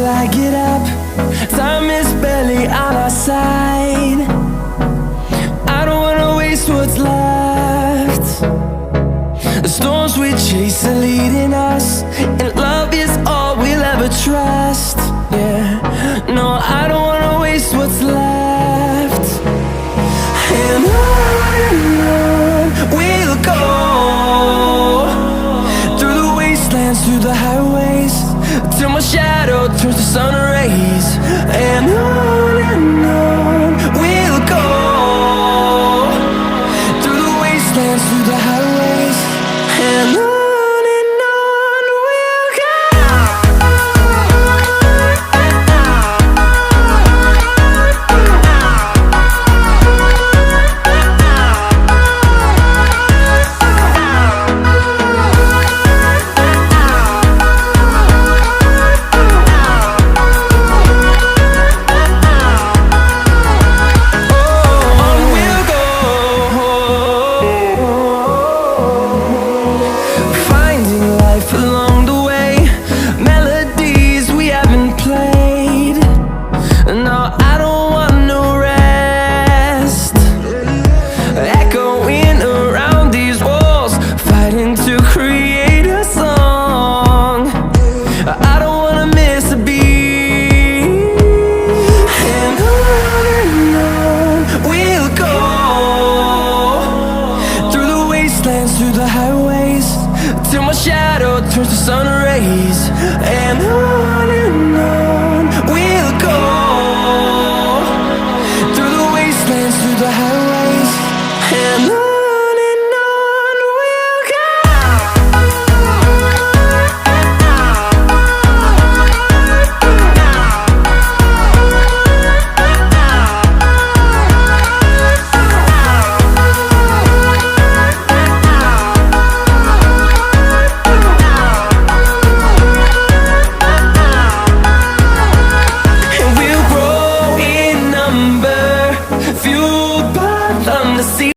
till I get up. Time is barely on our side. I don't wanna waste what's left. The storms we chase are leading us, and love is all we'll ever trust. Yeah, no, I don't wanna waste what's left. And on we'll go, through the wastelands, through the highways, till my shadow turns to sun rays. And